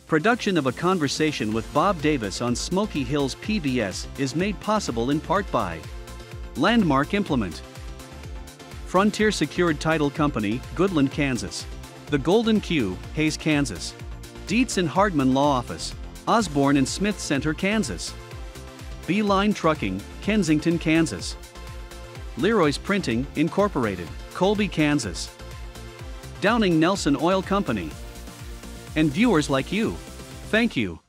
Production of A Conversation with Bob Davis on Smoky Hills PBS is made possible in part by Landmark Implement, Frontier Secured Title Company, Goodland, Kansas, The Golden Q, Hayes, Kansas, Dietz and Hardman Law Office, Osborne and Smith Center, Kansas, Beeline Trucking, Kensington, Kansas, Leroy's Printing, Incorporated, Colby, Kansas, Downing Nelson Oil Company, and viewers like you. Thank you.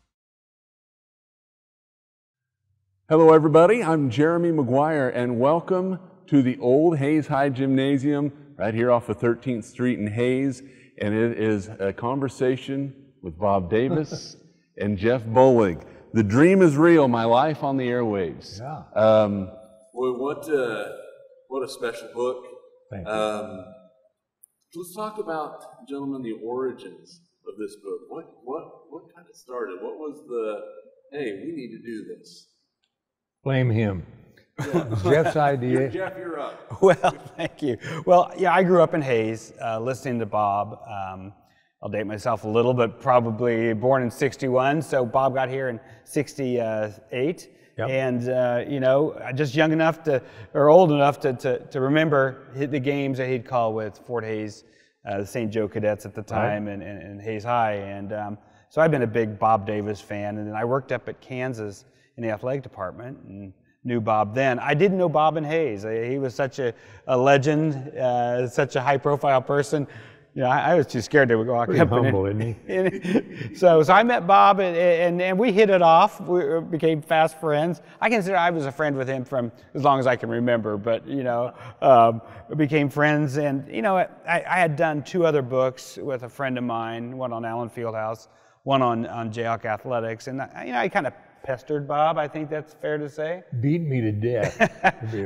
Hello everybody, I'm Jeremy McGuire and welcome to the old Hayes High Gymnasium right here off of 13th Street in Hayes, and it is a conversation with Bob Davis and Jeff Bollig. The dream is real, my life on the airwaves. Yeah. Boy, what a special book. Thank you. Let's talk about, gentlemen, the origins of this book. What kind of started? What was the, hey, we need to do this? Blame him. Yeah. Jeff's idea. Jeff, you're up. Well, thank you. Well, yeah, I grew up in Hayes, listening to Bob. I'll date myself a little, but probably born in '61. So Bob got here in '68. Yep. And, you know, just young enough to, or old enough to remember the games that he'd call with Fort Hayes, the St. Joe Cadets at the time, right, and Hayes High. And so I've been a big Bob Davis fan. And then I worked up at Kansas in the athletic department and knew Bob then. I didn't know Bob in Hayes. He was such a legend, such a high-profile person. You know, I was too scared to walk Pretty up. Humble, isn't he? So I met Bob, and we hit it off. We became fast friends. I consider I was a friend with him from as long as I can remember. But you know, we became friends. And you know, I had done 2 other books with a friend of mine. One on Allen Fieldhouse, one on Jayhawk athletics. And you know, I kind of pestered Bob. I think that's fair to say. Beat me to death.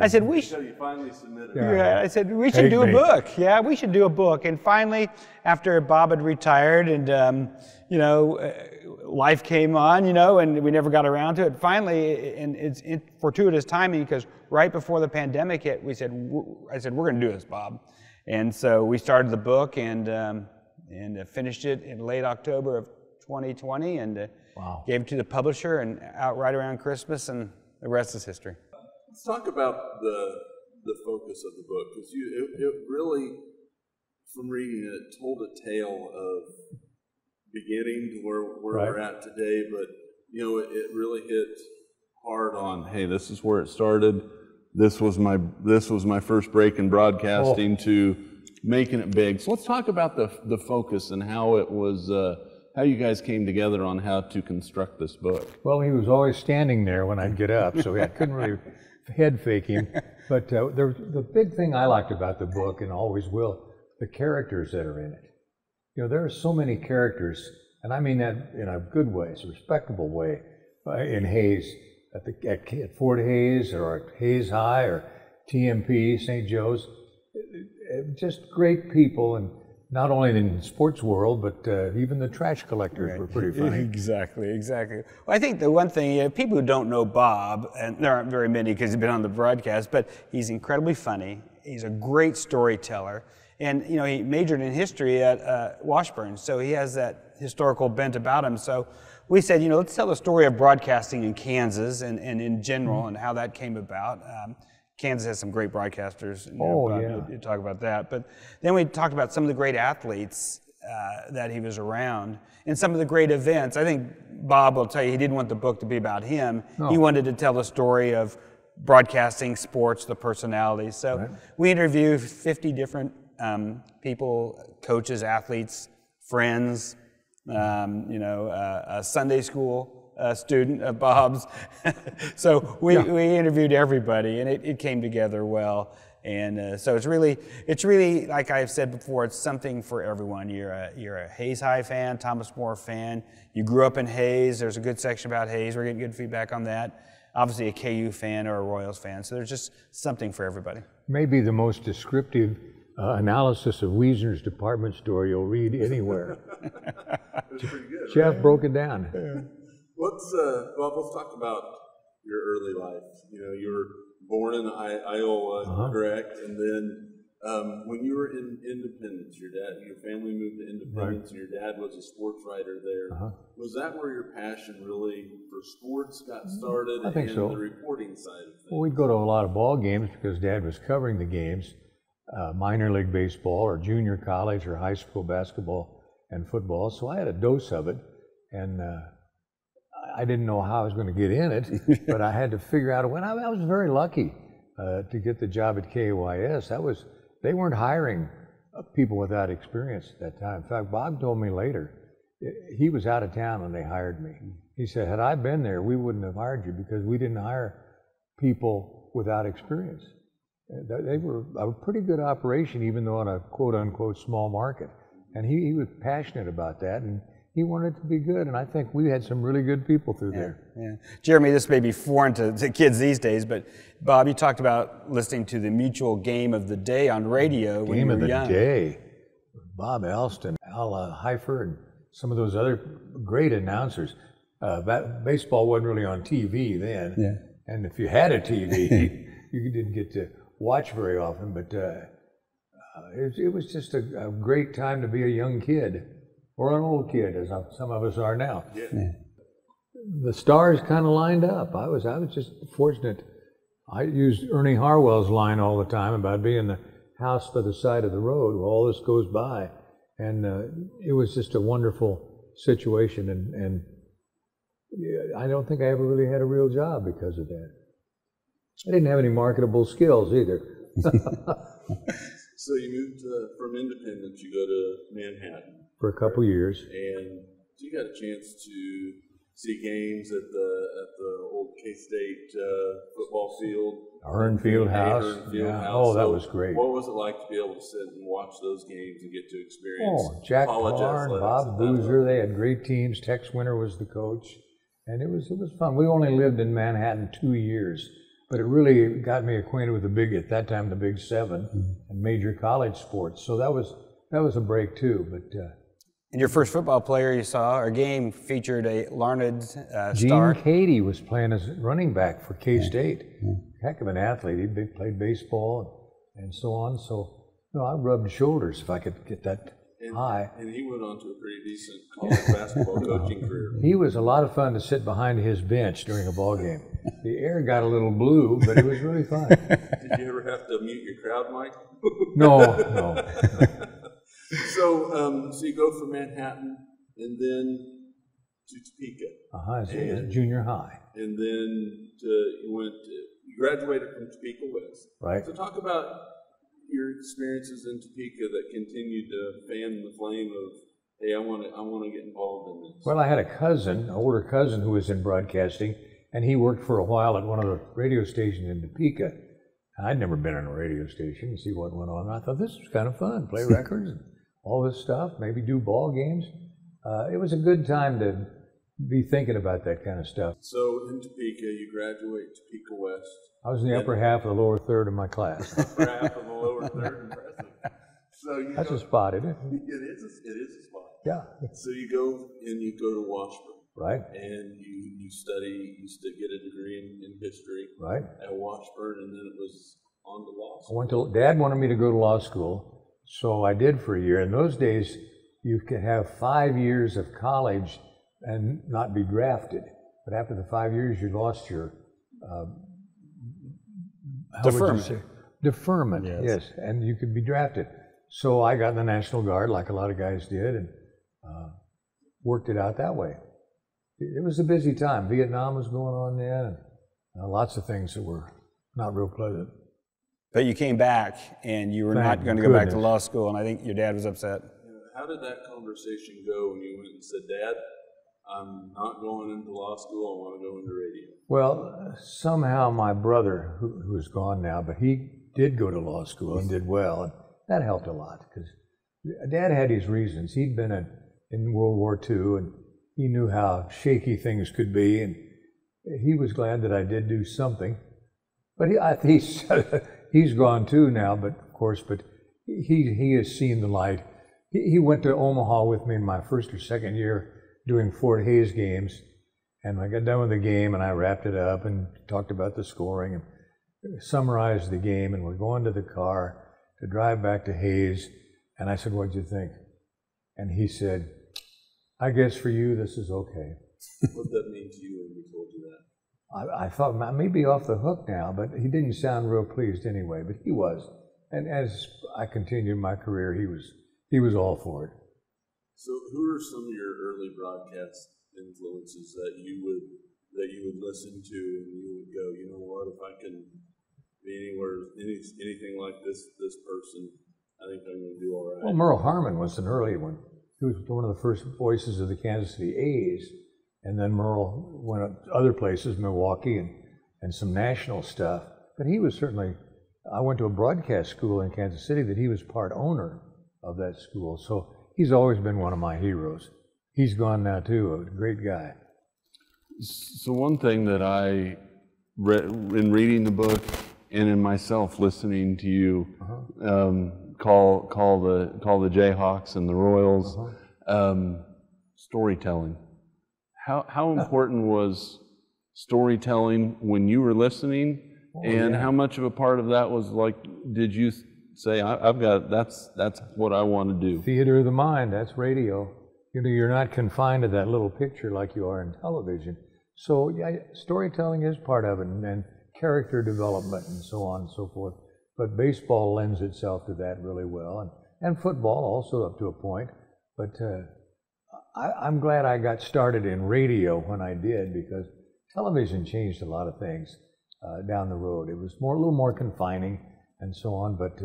I said we should. So you finally submitted. Yeah, I said we should do a book. Yeah, we should do a book. And finally, after Bob had retired, and you know, life came on, you know, and we never got around to it. Finally, and it's fortuitous timing because right before the pandemic hit, I said we're going to do this, Bob. And so we started the book and finished it in late October of 2020, and wow, gave it to the publisher and out right around Christmas, and the rest is history. Let's talk about the focus of the book, because it really, from reading it, told a tale of beginning to where right, we're at today. But you know, it really hit hard on, hey, this is where it started. This was my first break in broadcasting to making it big. So let's talk about the focus and how it was. How you guys came together on how to construct this book. Well, he was always standing there when I'd get up, so I couldn't really head fake him. But the big thing I liked about the book, and always will, the characters that are in it. You know, there are so many characters, and I mean that in a good way, a respectable way, in Hayes, at Fort Hayes, or at Hayes High, or TMP, St. Joe's. Just great people, and not only in the sports world, but even the trash collectors were pretty funny. Exactly. Well, I think the one thing, people who don't know Bob, and there aren't very many because he's been on the broadcast, but he's incredibly funny. He's a great storyteller. And, you know, he majored in history at Washburn, so he has that historical bent about him. So we said, you know, let's tell the story of broadcasting in Kansas and in general, and how that came about. Kansas has some great broadcasters. You talk about that. But then we talked about some of the great athletes that he was around and some of the great events. I think Bob will tell you he didn't want the book to be about him. No. He wanted to tell the story of broadcasting, sports, the personalities. So right, we interviewed 50 different people, coaches, athletes, friends, you know, a Sunday school student of Bob's. So we interviewed everybody, and it came together well. And so it's really, like I've said before, it's something for everyone. You're a Hayes High fan, Thomas More fan. You grew up in Hayes. There's a good section about Hayes. We're getting good feedback on that. Obviously a KU fan or a Royals fan. So there's just something for everybody. Maybe the most descriptive analysis of Wiesner's department store you'll read anywhere. It's pretty good. Jeff right? broke it down. Yeah. Let's talk about your early life. You know, you were born in Iowa, correct? And then When you were in Independence, your family moved to Independence, and your dad was a sports writer there. Was that where your passion really for sports got started? I think so. The reporting side of things? Well, we'd go to a lot of ball games because Dad was covering the games, minor league baseball or junior college or high school basketball and football. So I had a dose of it, and I didn't know how I was going to get in it, but I had to figure out a way. I was very lucky to get the job at KYS. They weren't hiring people without experience at that time. In fact, Bob told me later, he was out of town when they hired me. He said, had I been there, we wouldn't have hired you because we didn't hire people without experience. They were a pretty good operation, even though in a quote-unquote small market. And he was passionate about that, and he wanted it to be good, and I think we had some really good people through there. Yeah. Jeremy, this may be foreign to kids these days, but Bob, you talked about listening to the Mutual Game of the Day on radio when you were young. Game of the Day. Bob Alston, Al Heifer, and some of those other great announcers. Baseball wasn't really on TV then, and if you had a TV, you didn't get to watch very often, but it was just a great time to be a young kid. Or an old kid, as some of us are now. The stars kind of lined up. I was just fortunate. I used Ernie Harwell's line all the time about being the house by the side of the road where all this goes by. And it was just a wonderful situation. And I don't think I ever really had a real job because of that. I didn't have any marketable skills either. So you moved from Independence, you go to Manhattan. For a couple years. And you got a chance to see games at the old K-State football field. Hearn Field House. Oh, that was great. What was it like to be able to sit and watch those games and get to experience Jack college Carr and Bob Boozer, they had great teams. Tex Winter was the coach. And it was fun. We only lived in Manhattan 2 years, but it really got me acquainted with at that time, the Big Seven and major college sports. So that was a break too, but and your first football player you saw, or game, featured a Larned star. Gene Cady was playing as running back for K-State. Heck of an athlete. He played baseball and so on. So, I rubbed shoulders if I could get that high. And he went on to a pretty decent college basketball coaching career. He was a lot of fun to sit behind his bench during a ball game. The air got a little blue, but it was really fun. Did you ever have to mute your crowd mic? No. So you go from Manhattan and then to Topeka. It's junior high. And then you graduated from Topeka West. Right. So talk about your experiences in Topeka that continued to fan the flame of, hey, I want to get involved in this. Well, I had an older cousin who was in broadcasting, and he worked for a while at one of the radio stations in Topeka. I'd never been on a radio station and see what went on. And I thought this was kind of fun, play records and all this stuff, maybe do ball games. It was a good time to be thinking about that kind of stuff. So in Topeka, you graduate Topeka West. I was in the upper half of the lower third of my class. Upper half of the lower third, impressive. So That's a spot, isn't it? It is a spot. Yeah. So you go to Washburn. Right. And you get a degree in history. Right. At Washburn, and then it was on to law school. Dad wanted me to go to law school. So I did for a year. In those days, you could have 5 years of college and not be drafted. But after the 5 years, you lost your deferment. Yes, and you could be drafted. So I got in the National Guard, like a lot of guys did, and worked it out that way. It was a busy time. Vietnam was going on then, and lots of things that were not real pleasant. But you came back, and you were not going to go back to law school, and I think your dad was upset. How did that conversation go when you went and said, Dad, I'm not going into law school, I want to go into radio? Well, somehow my brother, who's gone now, but he did go to law school and did well, and that helped a lot, because Dad had his reasons. He'd been in World War II, and he knew how shaky things could be, and he was glad that I did do something. But he's gone too now, but he has seen the light. He went to Omaha with me in my first or second year doing Fort Hays games, and I got done with the game and I wrapped it up and talked about the scoring and summarized the game, and we're going to the car to drive back to Hayes. And I said, "What'd you think?" And he said, "I guess for you, this is okay." What did that mean to you when he told you that? I thought I may be off the hook now, but he didn't sound real pleased anyway, but he was. And as I continued my career, he was all for it. So who are some of your early broadcast influences that you would listen to and you would go, you know what, if I can be anything like this person, I think I'm going to do all right. Well, Merle Harmon was an early one. He was one of the first voices of the Kansas City A's. And then Merle went other places, Milwaukee and some national stuff. But he was certainly, I went to a broadcast school in Kansas City that he was part owner of that school. So he's always been one of my heroes. He's gone now too, a great guy. So one thing that I read in reading the book and in myself listening to you call the Jayhawks and the Royals, storytelling. How important was storytelling when you were listening, and how much of a part of that was like, did you say, that's what I want to do? Theater of the mind, that's radio. You know, you're not confined to that little picture like you are in television. So yeah, storytelling is part of it, and character development and so on and so forth. But baseball lends itself to that really well, and football also up to a point. But I'm glad I got started in radio when I did, because television changed a lot of things down the road. It was a little more confining and so on, but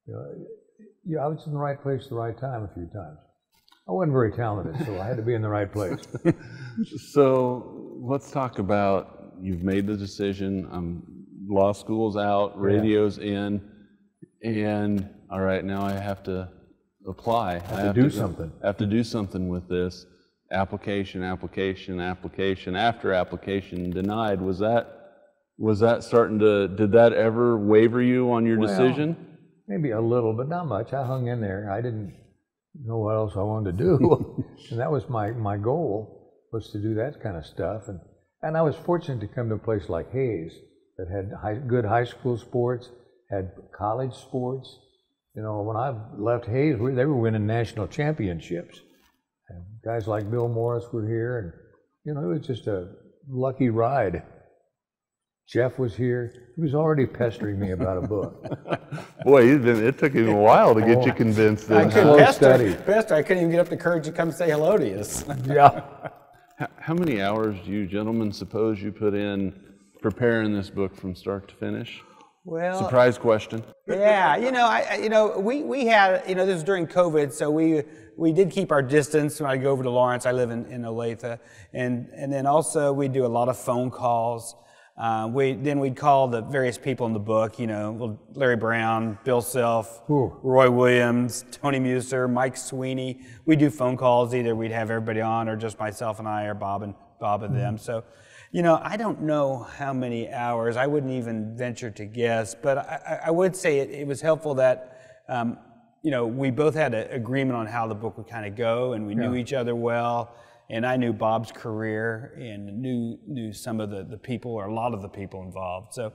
I was in the right place at the right time a few times. I wasn't very talented, so I had to be in the right place. So let's talk about, you've made the decision, law school's out, radio's in, and all right, now I have to apply. I have to do something. I have to do something with this. Application after application denied. Was that starting to, did that ever waver you on your decision? Maybe a little, but not much. I hung in there. I didn't know what else I wanted to do. And that was my goal, was to do that kind of stuff. And I was fortunate to come to a place like Hayes that had good high school sports, had college sports. You know, when I left Hayes, they were winning national championships. And guys like Bill Morris were here, and, you know, it was just a lucky ride. Jeff was here. He was already pestering me about a book. Boy, it took him a while to get you convinced. I couldn't pester. I couldn't even get up the courage to come say hello to you. Yeah. How many hours do you gentlemen suppose you put in preparing this book from start to finish? Well, surprise question. Yeah, we had, this was during COVID, so we did keep our distance. When I go over to Lawrence, I live in Olathe, and then also we do a lot of phone calls. We'd call the various people in the book, Larry Brown, Bill Self, Roy Williams, Tony Muser, Mike Sweeney. We do phone calls. Either we'd have everybody on, or just myself and I, or Bob and them. So, I don't know how many hours. I wouldn't even venture to guess, but I would say it was helpful that, we both had an agreement on how the book would kind of go, and we knew each other well. And I knew Bob's career and knew some of the people, or a lot of the people involved. So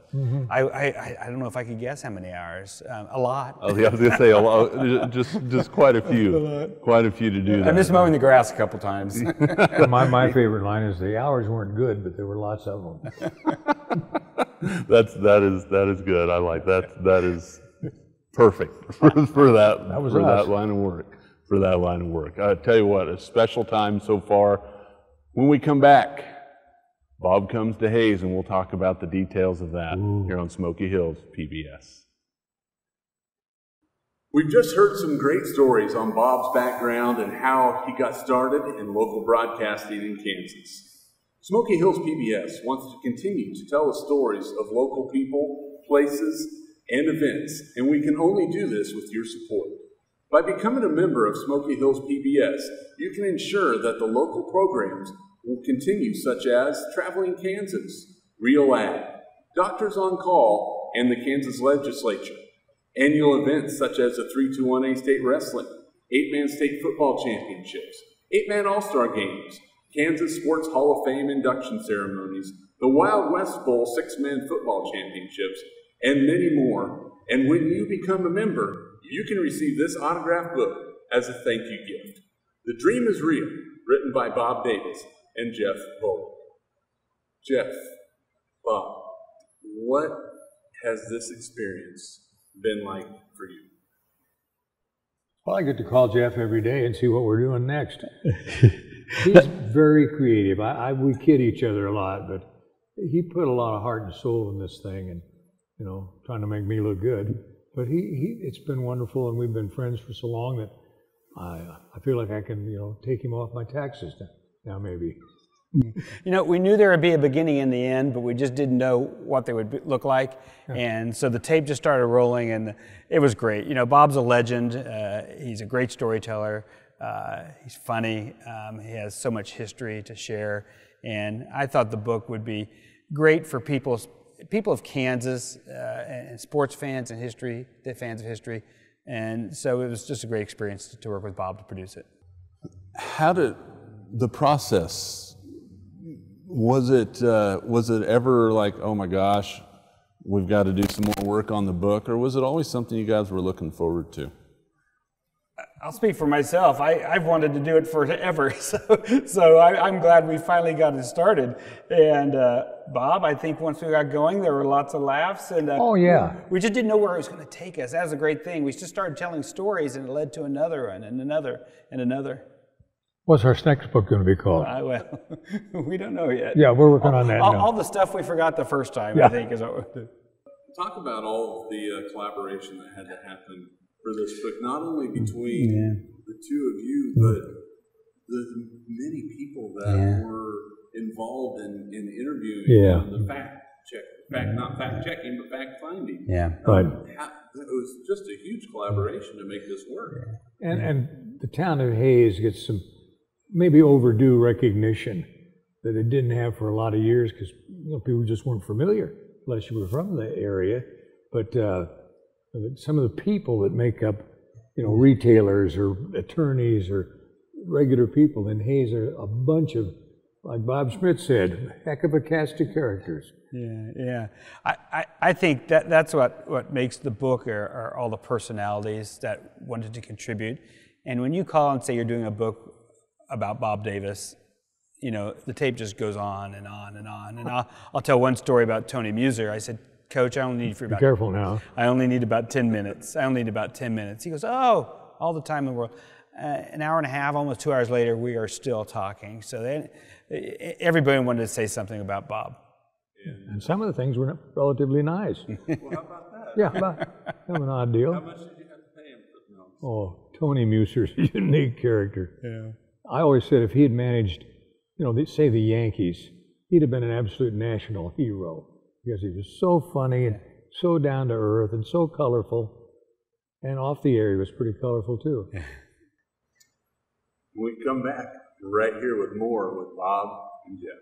I don't know if I could guess how many hours. A lot. Oh, yeah, I was going to say a lot. Just quite a few. Quite a few to do that. I missed mowing the grass a couple times. My favorite line is, the hours weren't good, but there were lots of them. That is good. I like that. That is perfect for that line of work. For that line of work. I tell you what, a special time so far. When we come back, Bob comes to Hayes, and we'll talk about the details of that here on Smoky Hills PBS. We've just heard some great stories on Bob's background and how he got started in local broadcasting in Kansas. Smoky Hills PBS wants to continue to tell the stories of local people, places, and events, and we can only do this with your support. By becoming a member of Smoky Hills PBS, you can ensure that the local programs will continue, such as Traveling Kansas, Real Ag, Doctors on Call, and the Kansas Legislature. Annual events such as the 3-2-1A State Wrestling, 8-Man State Football Championships, 8-Man All-Star Games, Kansas Sports Hall of Fame induction ceremonies, the Wild West Bowl 6-Man Football Championships, and many more. And when you become a member, you can receive this autographed book as a thank you gift. The Dream is Real, written by Bob Davis and Jeff Bollig. Jeff, Bob, what has this experience been like for you? Well, I get to call Jeff every day and see what we're doing next. He's very creative. We kid each other a lot, but he put a lot of heart and soul in this thing, and trying to make me look good. But it's been wonderful, and we've been friends for so long that I feel like I can take him off my taxes now maybe. We knew there would be a beginning and the end, but we just didn't know what they would look like. Yeah. And so the tape just started rolling, and it was great. Bob's a legend. He's a great storyteller. He's funny. He has so much history to share. And I thought the book would be great for people of Kansas and sports fans and history, the fans of history. And so it was just a great experience to work with Bob to produce it. How did the process? Was it ever like, oh my gosh, we've got to do some more work on the book, or was it always something you guys were looking forward to? I'll speak for myself. I've wanted to do it forever, so I'm glad we finally got it started. And Bob, I think once we got going, there were lots of laughs, and oh yeah, we just didn't know where it was going to take us. That was a great thing. We just started telling stories, and it led to another one, and another, and another. What's our next book going to be called? Well, we don't know yet. Yeah, we're working on that now. All the stuff we forgot the first time, yeah. I think, is what we'll do. Talk about all of the collaboration that had to happen for this book, not only between the two of you, but the many people that were involved in interviewing the fact check, not fact checking, but fact finding. Yeah, right. It was just a huge collaboration to make this work. And the town of Hayes gets some maybe overdue recognition that it didn't have for a lot of years, because people just weren't familiar unless you were from the area. But some of the people that make up retailers or attorneys or regular people in Hayes are a bunch of, like Bob Schmidt said, heck of a cast of characters. Yeah. I think that's what makes the book are all the personalities that wanted to contribute. And when you call and say you're doing a book about Bob Davis, the tape just goes on and on and on. And I'll tell one story about Tony Muser. I said, Coach, I only need for about... Be careful now. I only need about 10 minutes. I only need about 10 minutes. He goes, oh, all the time in the world. An hour and a half, almost 2 hours later, we are still talking. So everybody wanted to say something about Bob. And some of the things were relatively nice. Well, how about that? Yeah, kind of an odd deal. How much did you have to pay him for the notes? Oh, Tony Muser's a unique character. Yeah. I always said if he had managed, say the Yankees, he'd have been an absolute national hero, because he was so funny and so down to earth and so colorful. And off the air, he was pretty colorful too. When we come back, right here with more with Bob and Jeff.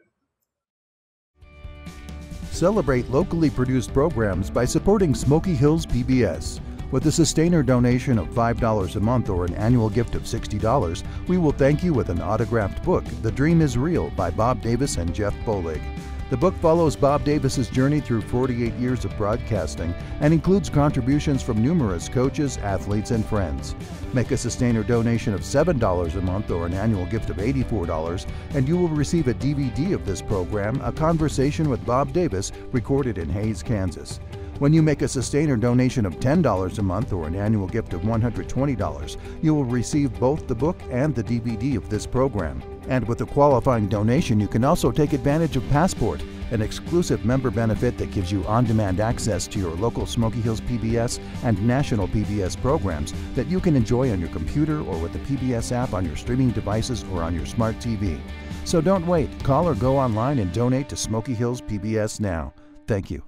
Celebrate locally produced programs by supporting Smoky Hills PBS. With a sustainer donation of $5 a month or an annual gift of $60, we will thank you with an autographed book, The Dream is Real, by Bob Davis and Jeff Bollig. The book follows Bob Davis's journey through 48 years of broadcasting and includes contributions from numerous coaches, athletes, and friends. Make a sustainer donation of $7 a month or an annual gift of $84, and you will receive a DVD of this program, A Conversation with Bob Davis, recorded in Hayes, Kansas. When you make a sustainer donation of $10 a month or an annual gift of $120, you will receive both the book and the DVD of this program. And with a qualifying donation, you can also take advantage of Passport, an exclusive member benefit that gives you on-demand access to your local Smoky Hills PBS and national PBS programs that you can enjoy on your computer or with the PBS app on your streaming devices or on your smart TV. So don't wait. Call or go online and donate to Smoky Hills PBS now. Thank you.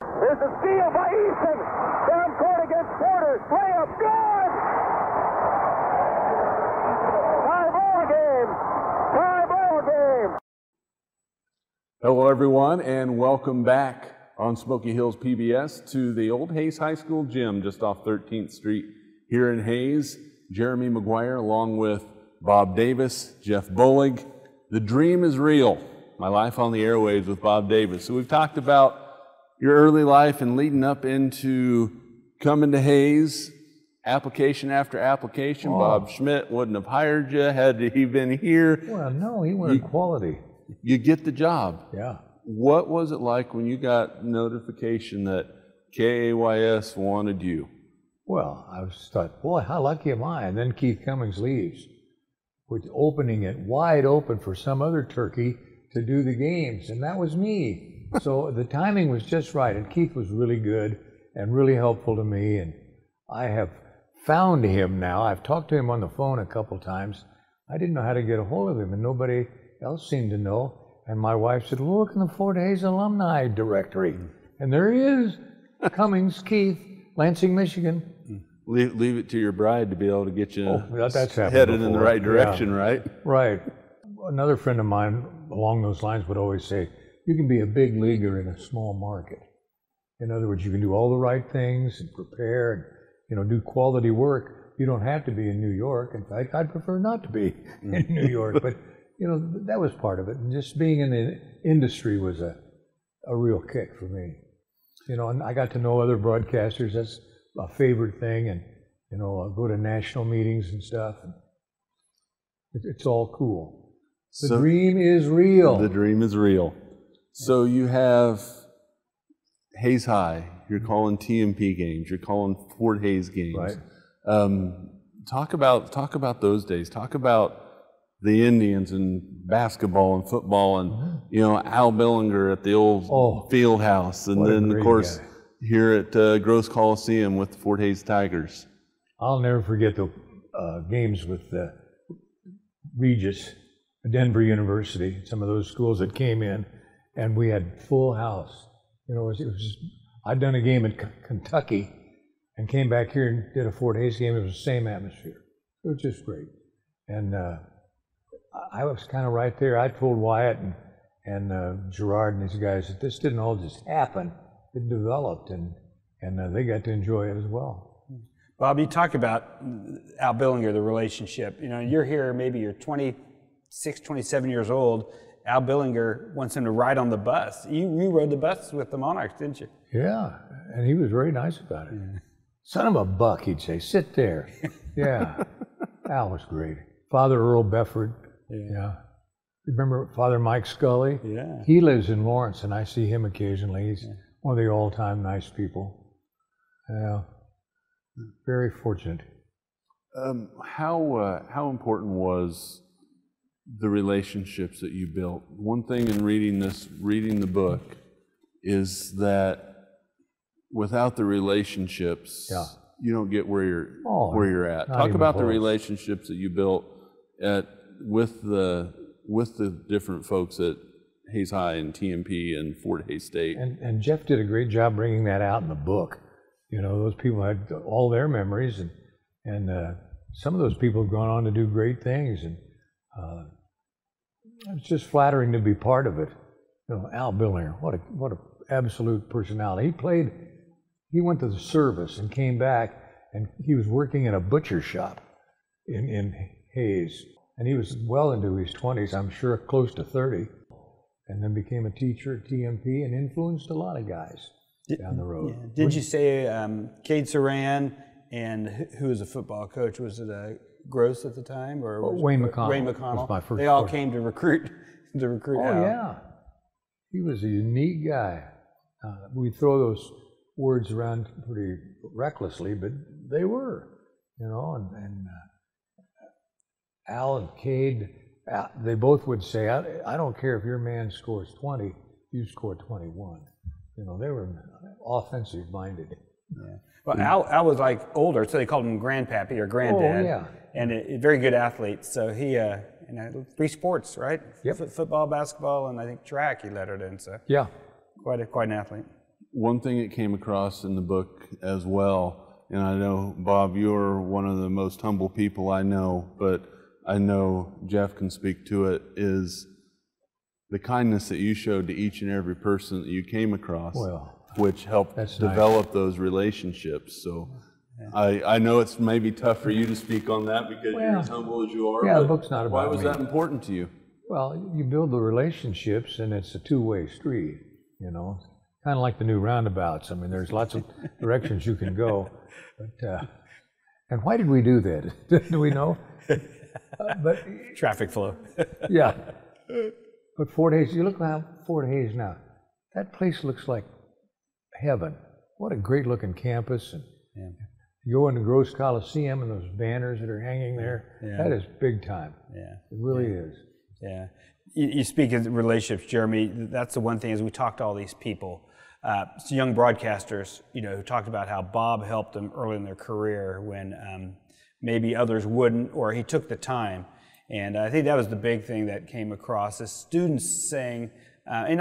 There's a steal by Easton. Down court against Porter. Layup, good! Tie ball game. Hello, everyone, and welcome back on Smoky Hills PBS to the old Hayes High School gym just off 13th Street here in Hayes. Jeremy McGuire along with Bob Davis, Jeff Bollig. The dream is real. My life on the airwaves with Bob Davis. So we've talked about your early life and leading up into coming to Hayes, application after application. Oh. Bob Schmidt wouldn't have hired you had he been here. Well, no, he wanted quality. You get the job. Yeah. What was it like when you got notification that KAYS wanted you? Well, I was thought, boy, how lucky am I? And then Keith Cummings leaves, with opening it wide open for some other turkey to do the games, and that was me. So the timing was just right, and Keith was really good and really helpful to me, and I have found him now. I've talked to him on the phone a couple times. I didn't know how to get a hold of him, and nobody else seemed to know. And my wife said, well, look in the Fort Hays alumni directory. And there he is, Cummings, Keith, Lansing, Michigan. Leave it to your bride to be able to get you that's headed in the right direction, right? Right. Another friend of mine along those lines would always say, you can be a big leaguer in a small market. In other words, you can do all the right things and prepare and do quality work. You don't have to be in New York. In fact, I'd prefer not to be in New York, but that was part of it. And just being in the industry was a real kick for me. And I got to know other broadcasters. That's a favorite thing. And, I'll go to national meetings and stuff. And it's all cool. The dream is real. The dream is real. So you have Hayes High. You're calling TMP games. You're calling Fort Hays games. Right. Talk about those days. Talk about the Indians and basketball and football and Al Billinger at the old field house, and then of course here at Gross Coliseum with the Fort Hays Tigers. I'll never forget the games with Regis, Denver University, some of those schools that came in, and we had full house. It was just, I'd done a game in Kentucky and came back here and did a Fort Hays game. It was the same atmosphere. It was just great. And I was kind of right there. I told Wyatt and Gerard and these guys that this didn't all just happen. It developed, and they got to enjoy it as well. Bob, you talk about Al Billinger, the relationship. You're here, maybe you're 26, 27 years old. Al Billinger wants him to ride on the bus. You rode the bus with the Monarchs, didn't you? Yeah, and he was very nice about it. Yeah. Son of a buck, he'd say, sit there. Yeah, Al was great. Father Earl Befford. Yeah. Remember Father Mike Scully? Yeah. He lives in Lawrence, and I see him occasionally. He's one of the all-time nice people. Yeah. Very fortunate. How important was the relationships that you built? One thing in reading the book, is that without the relationships, you don't get where you're at. Talk about the relationships that you built with the different folks at Hayes High and TMP and Fort Hays State. And Jeff did a great job bringing that out in the book. Those people had all their memories, and some of those people have gone on to do great things, and it's just flattering to be part of it. Al Billinger, what a absolute personality. He went to the service and came back, and he was working in a butcher shop in Hayes, and he was well into his 20s, I'm sure close to 30, and then became a teacher at TMP and influenced a lot of guys down the road. Yeah. Did you say Cade Saran and who was a football coach? Was it Gross at the time, or was Wayne McConnell? Wayne McConnell. Was my first they all coach. came to recruit Al. Oh yeah, he was a unique guy. We throw those words around pretty recklessly, but they were, and Al and Cade, they both would say, I don't care if your man scores 20, you score 21. They were offensive minded. Yeah. Well, Al was like older, so they called him Grandpappy or Granddad. Oh, yeah. And a very good athlete. So he, 3 sports, right? Yep. Football, basketball, and I think track he lettered in. So yeah, quite an athlete. One thing that came across in the book as well, and I know, Bob, you're one of the most humble people I know, but I know Jeff can speak to it, is the kindness that you showed to each and every person that you came across, which helped develop those relationships. So I know it's maybe tough for you to speak on that because you're as humble as you are. Yeah, the book's not about Why was me. that important to you? Well, you build the relationships, and it's a two-way street, kind kind of like the new roundabouts. I mean, there's lots of directions you can go. But, and why did we do that? Do we know? But Traffic flow. yeah. But Fort Hays, you look around Fort Hays now. That place looks like heaven. What a great looking campus. And you go into Gross Coliseum and those banners that are hanging there. Yeah. That is big time. Yeah. It really is. Yeah. You speak of relationships, Jeremy. That's the one thing as we talk to all these people, young broadcasters, who talked about how Bob helped them early in their career when maybe others wouldn't, or he took the time. And I think that was the big thing that came across, is students saying, and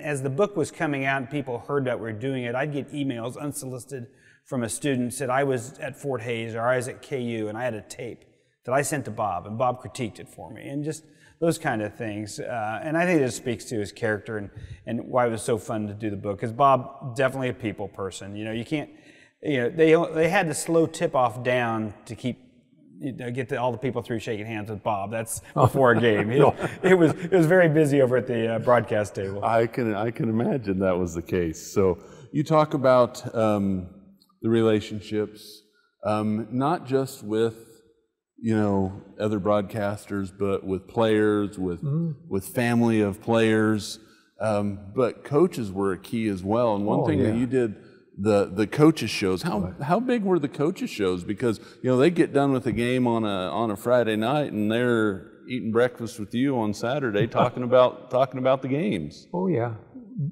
as the book was coming out and people heard that we're doing it, I'd get emails unsolicited from a student said, I was at Fort Hays or I was at KU and I had a tape that I sent to Bob and Bob critiqued it for me, and just those kind of things. And I think this speaks to his character and why it was so fun to do the book, because Bob, definitely a people person. You can't, they had to slow tip-off down to get all the people through shaking hands with Bob. That's before a game. It was very busy over at the broadcast table. I can imagine that was the case. So you talk about the relationships, not just with other broadcasters, but with players, with family of players, but coaches were a key as well. And one thing that you did, the coaches shows. How big were the coaches shows? Because they get done with a game on a Friday night and they're eating breakfast with you on Saturday, talking about the games. Oh yeah,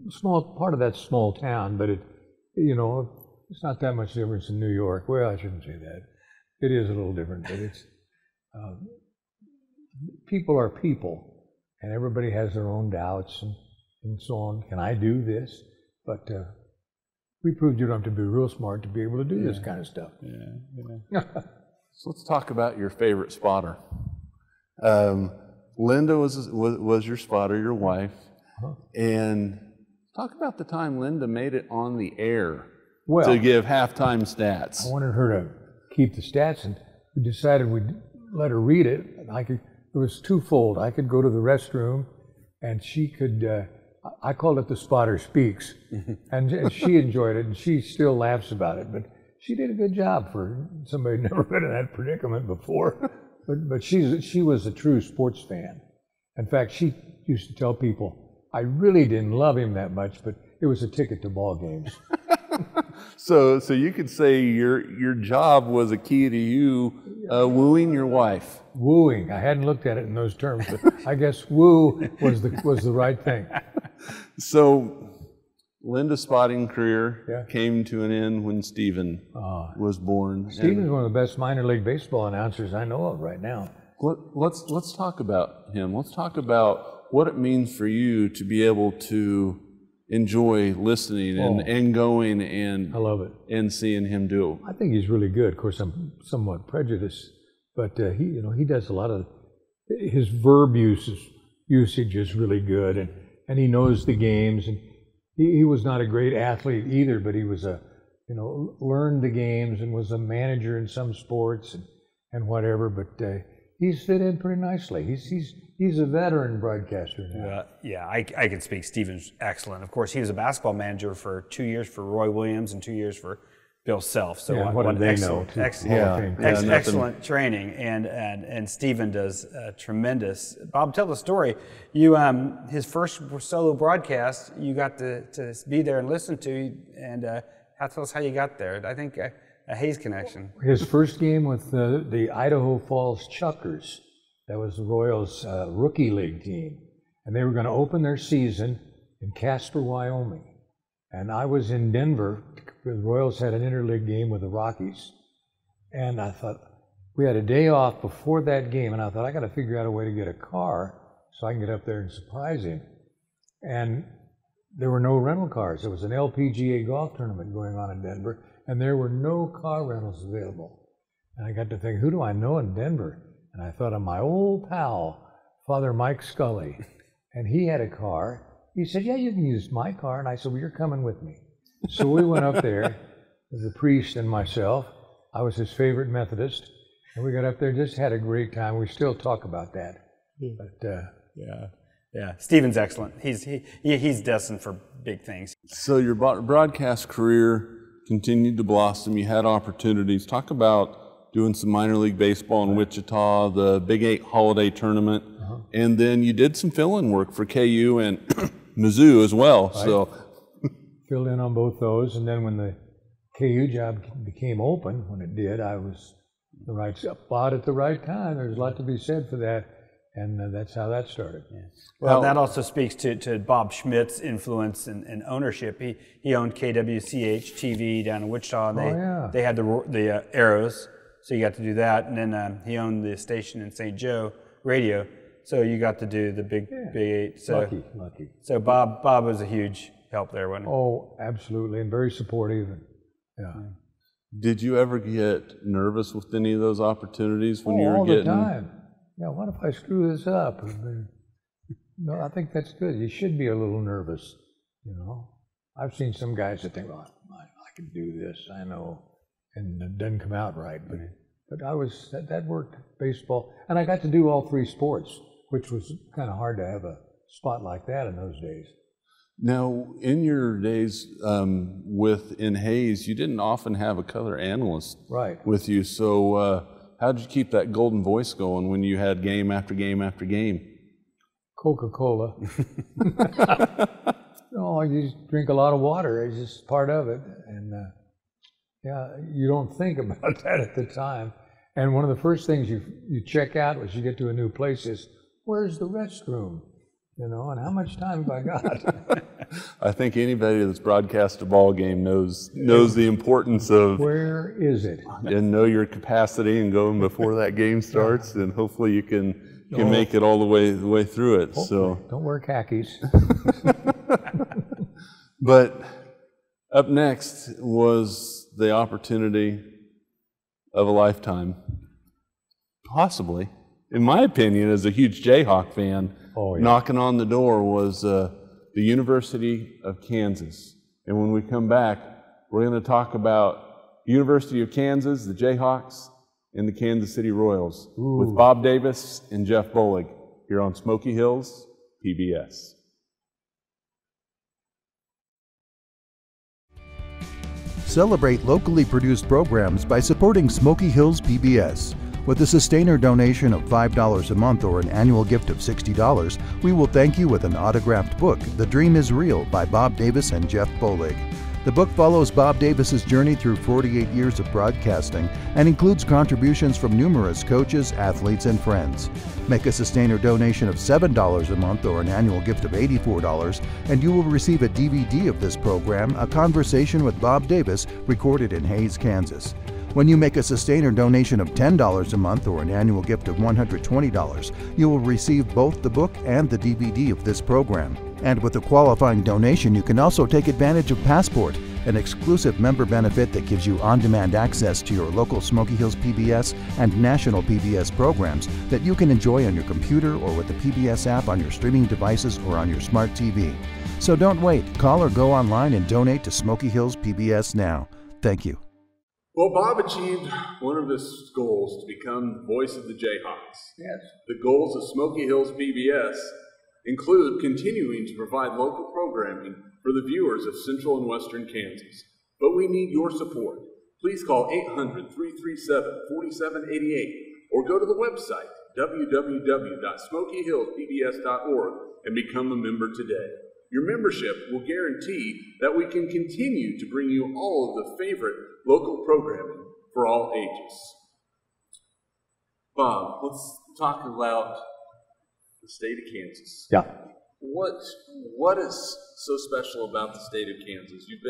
small part of that small town, but it's not that much difference in New York. Well, I shouldn't say that. It is a little different, but it's people are people, and everybody has their own doubts and so on. Can I do this? But we proved you don't have to be real smart to be able to do this kind of stuff. Yeah. So let's talk about your favorite spotter. Linda was your spotter, your wife, and talk about the time Linda made it on the air to give halftime stats. I wanted her to keep the stats, and we decided we'd let her read it. It was twofold. I could go to the restroom, and she could. I called it the Spotter Speaks, and she enjoyed it, and she still laughs about it. But she did a good job for somebody who'd never been in that predicament before. But she was a true sports fan. In fact, she used to tell people, I really didn't love him that much, but it was a ticket to ball games. So you could say your job was a key to you wooing your wife. Wooing. I hadn't looked at it in those terms, but I guess woo was the right thing. So Linda's spotting career came to an end when Stephen was born. Stephen's one of the best minor league baseball announcers I know of right now. Let's talk about him. Let's talk about what it means for you to be able to enjoy listening and going and I love it, and seeing him do it. I think he's really good. Of course, I'm somewhat prejudiced, but he does a lot of his verb usage is really good, and he knows the games. And he was not a great athlete either, but he was learned the games and was a manager in some sports and whatever. But he's fit in pretty nicely. He's a veteran broadcaster now. I can speak. Stephen's excellent. Of course, he was a basketball manager for 2 years for Roy Williams and 2 years for Bill Self. So what did they know? Excellent training, and Stephen does tremendous. Bob, tell the story. You his first solo broadcast, you got to be there and listen to, and tell us how you got there. I think a Hayes connection. His first game with the Idaho Falls Chuckers. That was the Royals' rookie league team. And they were going to open their season in Casper, Wyoming. And I was in Denver. The Royals had an interleague game with the Rockies. And I thought, we had a day off before that game, and I thought, I got to figure out a way to get a car so I can get up there and surprise him. And there were no rental cars. There was an LPGA golf tournament going on in Denver, and there were no car rentals available. And I got to think, who do I know in Denver? And I thought of my old pal, Father Mike Scully, and he had a car. He said, yeah, you can use my car. And I said, well, you're coming with me. So we went up there, the priest and myself. I was his favorite Methodist. And we got up there, just had a great time. We still talk about that. But Yeah, Steven's excellent. He's destined for big things. So your broadcast career continued to blossom. You had opportunities. Talk about doing some minor league baseball in Wichita, the Big 8 holiday tournament, and then you did some fill-in work for KU and Mizzou as well. Right. So Filled in on both those, and then when the KU job became open, when it did, I was the right spot at the right time. There's a lot to be said for that, and that's how that started. Yeah. Well, that also speaks to Bob Schmidt's influence and ownership. He owned KWCH TV down in Wichita, and they had the Arrows, so you got to do that. And then he owned the station in St. Joe Radio, so you got to do the Big 8. So, lucky. So Bob was a huge help there, wasn't he? Oh, absolutely, and very supportive. Yeah. did you ever get nervous with any of those opportunities when you were getting? All the time. Yeah, what if I screw this up? No, I think that's good. You should be a little nervous, you know. I've seen some guys that think, well, I can do this, I know, and it doesn't come out right. But that worked, baseball. And I got to do all three sports, which was kind of hard to have a spot like that in those days. Now, in your days in Hayes, you didn't often have a color analyst with you. So how did you keep that golden voice going when you had game after game after game? Coca-Cola. No, you just drink a lot of water. It's just part of it. And yeah, you don't think about that at the time. And one of the first things you check out as you get to a new place is, where's the restroom? You know, and how much time have I got? I think anybody that's broadcast a ball game knows the importance of where is it, and know your capacity and going before that game starts, and hopefully you can make it all the way through it. Hopefully. So don't wear khakis. But up next was the opportunity of a lifetime, possibly. In my opinion, as a huge Jayhawk fan, knocking on the door was the University of Kansas. And when we come back, we're going to talk about University of Kansas, the Jayhawks, and the Kansas City Royals with Bob Davis and Jeff Bollig here on Smoky Hills PBS. Celebrate locally produced programs by supporting Smoky Hills PBS. With a sustainer donation of $5 a month or an annual gift of $60, we will thank you with an autographed book, The Dream is Real, by Bob Davis and Jeff Bollig. The book follows Bob Davis's journey through 48 years of broadcasting and includes contributions from numerous coaches, athletes, and friends. Make a sustainer donation of $7 a month or an annual gift of $84, and you will receive a DVD of this program, A Conversation with Bob Davis, recorded in Hayes, Kansas. When you make a sustainer donation of $10 a month or an annual gift of $120, you will receive both the book and the DVD of this program. And with a qualifying donation, you can also take advantage of Passport, an exclusive member benefit that gives you on-demand access to your local Smoky Hills PBS and national PBS programs that you can enjoy on your computer or with the PBS app on your streaming devices or on your smart TV. So don't wait. Call or go online and donate to Smoky Hills PBS now. Thank you. Well, Bob achieved one of his goals to become the voice of the Jayhawks. Yes. The goals of Smoky Hills PBS include continuing to provide local programming for the viewers of Central and Western Kansas. But we need your support. Please call 800-337-4788 or go to the website www.smokyhillspbs.org and become a member today. Your membership will guarantee that we can continue to bring you all of the favorite local programming for all ages. Bob, let's talk about the state of Kansas. Yeah. What is so special about the state of Kansas? You've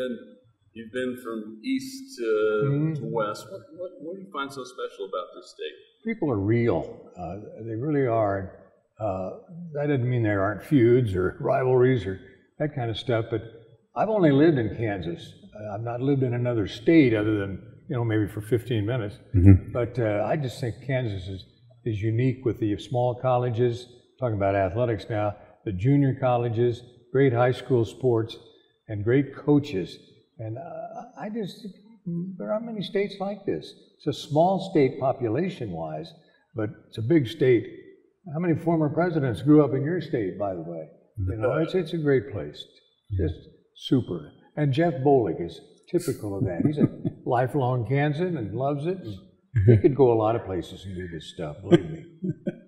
been from east to west. What do you find so special about this state? People are real. They really are. That doesn't mean there aren't feuds or rivalries or that kind of stuff, but I've only lived in Kansas. I've not lived in another state other than, maybe for 15 minutes. But I just think Kansas is unique with the small colleges, talking about athletics now, the junior colleges, great high school sports, and great coaches. And there aren't many states like this. It's a small state population-wise, but it's a big state How many former presidents grew up in your state, by the way? You know, it's a great place. Just super. And Jeff Bollig is typical of that. He's a lifelong Kansan and loves it. And he could go a lot of places and do this stuff, believe me.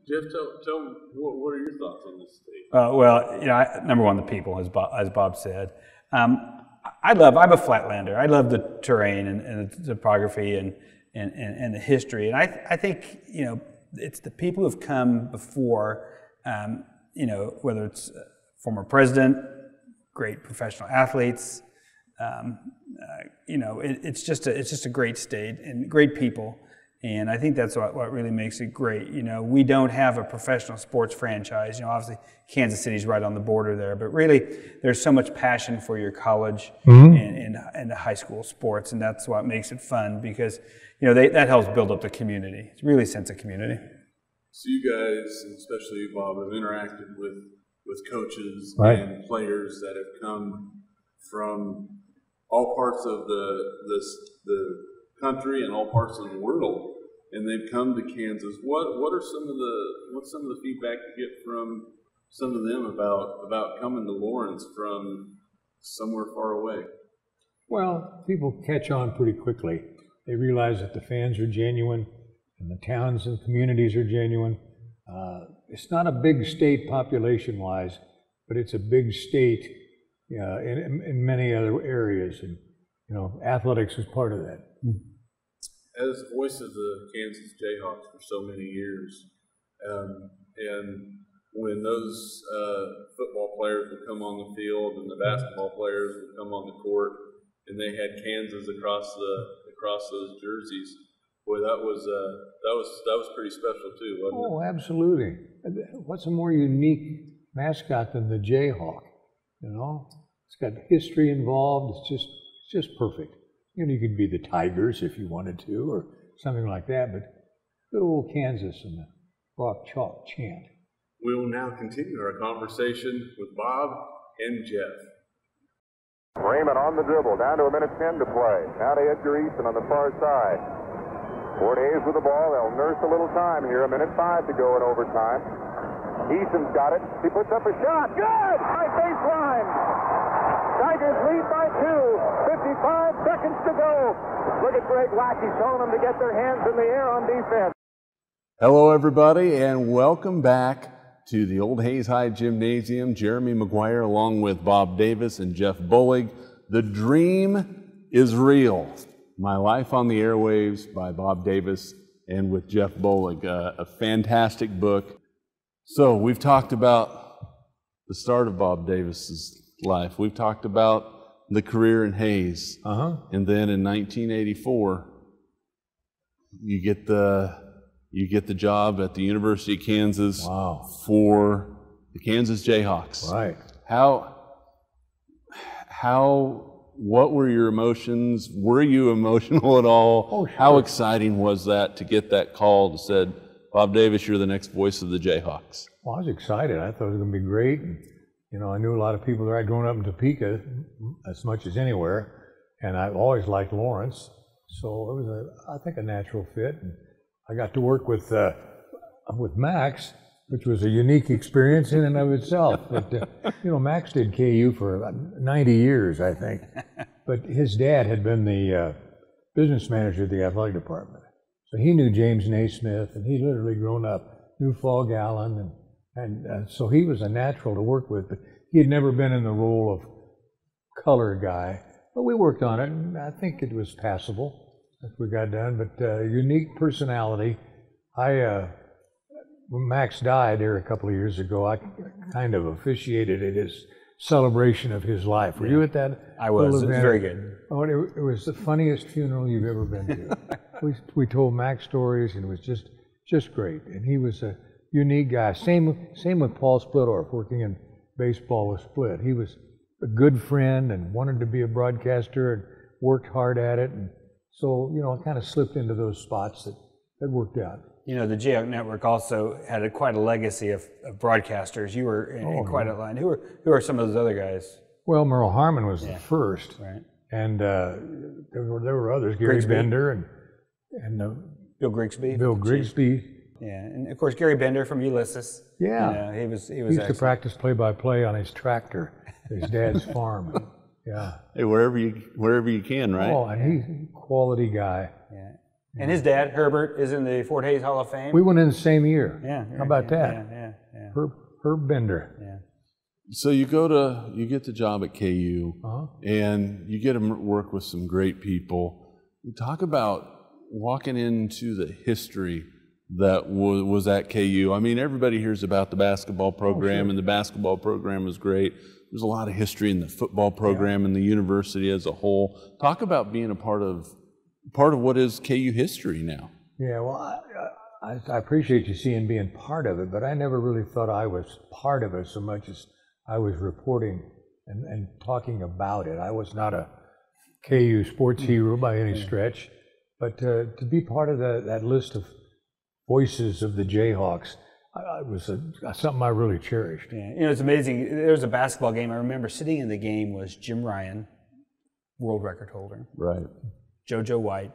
Jeff, tell me, what are your thoughts on this state? Well, you know, number one, the people, as Bob said. I'm a flatlander. I love the terrain and the topography and the history. And I think, you know, it's the people who've come before, you know, whether it's former president, great professional athletes, you know, it's just a great state and great people. And I think that's what really makes it great. You know, we don't have a professional sports franchise. You know, obviously Kansas City's right on the border there, but really there's so much passion for your college and the high school sports, and that's what makes it fun because, you know, that helps build up the community. It's really a sense of community. So you guys, and especially you, Bob, have interacted with coaches Right. and players that have come from all parts of the country and all parts of the world, and they've come to Kansas. What's some of the feedback you get from some of them about coming to Lawrence from somewhere far away? Well, people catch on pretty quickly. They realize that the fans are genuine and the towns and communities are genuine. It's not a big state population-wise, but it's a big state in many other areas, and you know, athletics is part of that. As voice of the Kansas Jayhawks for so many years, and when those football players would come on the field and the basketball players would come on the court, and they had Kansas across those jerseys, boy, that was pretty special too, wasn't it? Oh, absolutely. What's a more unique mascot than the Jayhawk? You know, it's got history involved. It's just perfect. You know, you could be the Tigers if you wanted to, or something like that, but good old Kansas and the Rock Chalk chant. We will now continue our conversation with Bob and Jeff. Raymond on the dribble, down to 1:10 to play. Now to Edgar Easton on the far side. Fort Hayes with the ball. They'll nurse a little time here. 1:05 to go in overtime. Easton's got it. He puts up a shot. Good! High baseline. Tigers lead by 2. 55 seconds to go. Look at Greg Lackey telling them to get their hands in the air on defense. Hello, everybody, and welcome back to the Old Hayes High Gymnasium. Jeremy McGuire along with Bob Davis and Jeff Bollig. The Dream is Real. My Life on the Airwaves by Bob Davis and with Jeff Bollig. A fantastic book. So we've talked about the start of Bob Davis's life. We've talked about the career in Hayes. And then in 1984, you get the job at the University of Kansas for the Kansas Jayhawks. Right. What were your emotions? Were you emotional at all? Oh, sure. How exciting was that to get that call that said, Bob Davis, you're the next voice of the Jayhawks? Well, I was excited. I thought it was going to be great. And, you know, I knew a lot of people there. I'd grown up in Topeka as much as anywhere, and I've always liked Lawrence. So it was, I think, a natural fit. And I got to work with Max, which was a unique experience in and of itself. But, you know, Max did KU for about 90 years, I think. But his dad had been the business manager of the athletic department. So he knew James Naismith, and he'd literally grown up, knew Fall Gallen, and so he was a natural to work with. But he had never been in the role of color guy. But we worked on it, and I think it was passable as we got done. But unique personality. When Max died there a couple of years ago, I kind of officiated at his celebration of his life. Were you at that? I was. It was very good. Oh, it was the funniest funeral you've ever been to. we told Max stories, and it was just great. And he was a unique guy. Same with Paul Splittorff, working in baseball with Split. He was a good friend and wanted to be a broadcaster and worked hard at it. And so, you know, I kind of slipped into those spots that worked out. You know, the Jayhawk Network also had quite a legacy of broadcasters. You were in quite a line. Who are some of those other guys? Well, Merle Harmon was the first, right? And there were others, Gary Grigsby. Bender and Bill Grigsby. Bill Grigsby. Yeah, and of course Gary Bender from Ulysses. Yeah. You know, he was He used to excellent. practice play-by-play on his tractor, his dad's farm. Yeah. Hey, wherever you can, right? Oh, and he's a quality guy. Yeah. And his dad, Herbert, is in the Fort Hays Hall of Fame. We went in the same year. Yeah. How about that? Yeah. Herb Bender. Yeah. So you get the job at KU, and you get to work with some great people. Talk about walking into the history that was at KU. I mean, everybody hears about the basketball program, and the basketball program was great. There's a lot of history in the football program and the university as a whole. Talk about being a part of what is KU history now. Yeah, well, I appreciate you seeing being part of it, but I never really thought I was part of it so much as I was reporting and talking about it. I was not a KU sports hero by any stretch, but to be part of that list of voices of the Jayhawks was something I really cherished. Yeah. You know, it's amazing. There was a basketball game. I remember sitting in the game was Jim Ryan, world record holder. Right. JoJo White,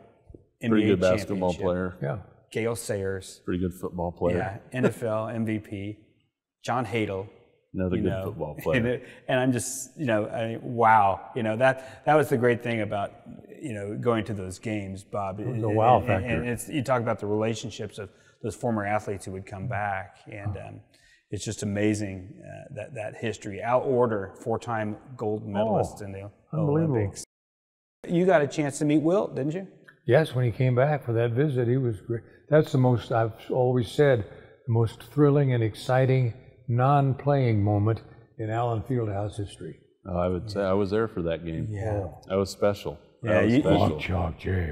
NBA Pretty good basketball championship. player. Yeah. Gail Sayers. Pretty good football player. Yeah, NFL MVP. John Hadel. Another good football player. And I'm just, wow. That was the great thing about, going to those games, Bob. The wow factor. And you talk about the relationships of those former athletes who would come back. And it's just amazing that history. Al Order, 4-time gold medalist in the Olympics. You got a chance to meet Wilt, didn't you? Yes, when he came back for that visit, he was great. That's the most, I've always said, the most thrilling and exciting non-playing moment in Allen Fieldhouse history. I would say I was there for that game. Yeah. That was special. Yeah,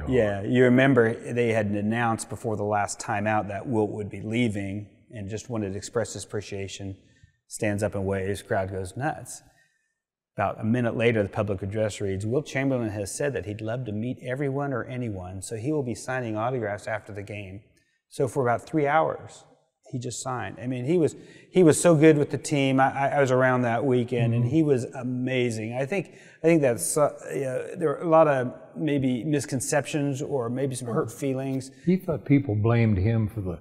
Yeah, you remember they had announced before the last time out that Wilt would be leaving and just wanted to express his appreciation, stands up and waves, crowd goes nuts. About a minute later, the public address reads, Wilt Chamberlain has said that he'd love to meet everyone or anyone, so he will be signing autographs after the game. So for about 3 hours, he just signed. I mean, he was so good with the team. I was around that weekend, and he was amazing. I think that's there are a lot of maybe misconceptions or maybe some hurt feelings. He thought people blamed him for the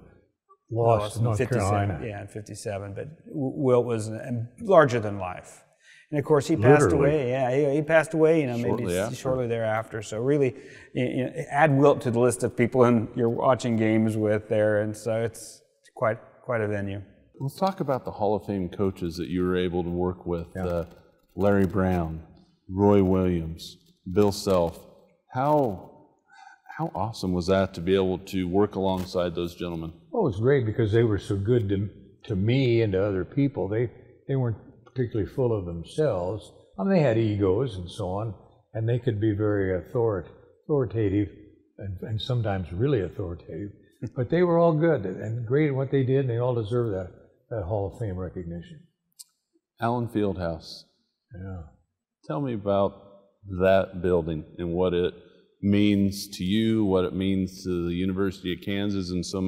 loss to North Carolina. Yeah, in '57. But Wilt was larger than life. And of course, he passed away. Yeah, he passed away. Shortly thereafter. So really, add Wilt to the list of people you're watching games with there, and so it's quite a venue. Let's talk about the Hall of Fame coaches that you were able to work with. Larry Brown, Roy Williams, Bill Self. How awesome was that to be able to work alongside those gentlemen? Well, it was great because they were so good to me and to other people. They weren't particularly full of themselves. I mean, they had egos and so on, and they could be very authoritative and sometimes really authoritative. But they were all good and great at what they did, and they all deserve that Hall of Fame recognition. Allen Fieldhouse. Yeah. Tell me about that building and what it means to you, what it means to the University of Kansas and so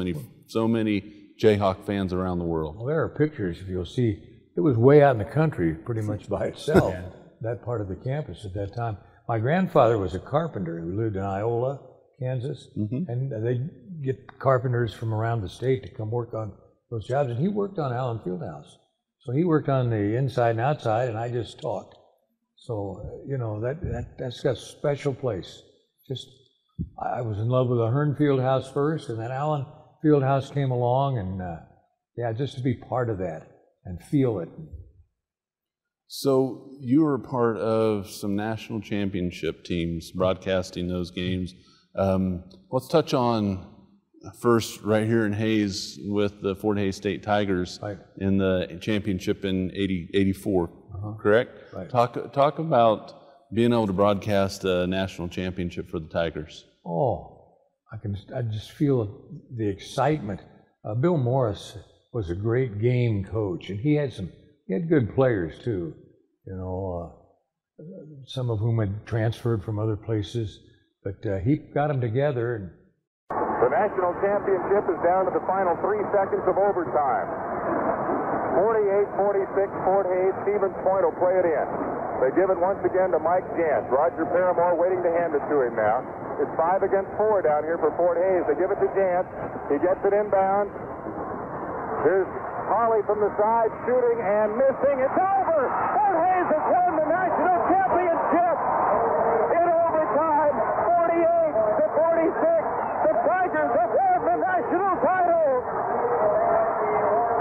many Jayhawk fans around the world. Well, there are pictures, if you'll see. It was way out in the country, pretty much by itself, that part of the campus at that time. My grandfather was a carpenter who lived in Iola, Kansas, and they'd get carpenters from around the state to come work on those jobs, and he worked on Allen Fieldhouse. So he worked on the inside and outside, and I just talked. So, that's got a special place. I was in love with the Hearn Fieldhouse first, and then Allen Fieldhouse came along, and just to be part of that and feel it. So you were part of some national championship teams broadcasting those games. Let's touch on first right here in Hays with the Fort Hays State Tigers in the championship in 84, correct? Right. Talk about being able to broadcast a national championship for the Tigers. Oh, I just feel the excitement. Bill Morris was a great game coach, and he had good players too. Some of whom had transferred from other places, but he got them together. And the national championship is down to the final 3 seconds of overtime. 48-46, Fort Hays. Stevens Point will play it in. They give it once again to Mike Jantz. Roger Paramore waiting to hand it to him now. It's 5 against 4 down here for Fort Hays. They give it to Jantz. He gets it inbound. Here's Harley from the side, shooting and missing. It's over. Fort Hays has won the national championship in overtime, 48 to 46. The Tigers have won the national title.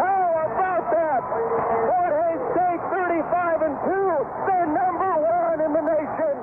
How about that? Fort Hays State 35-2. They're number one in the nation.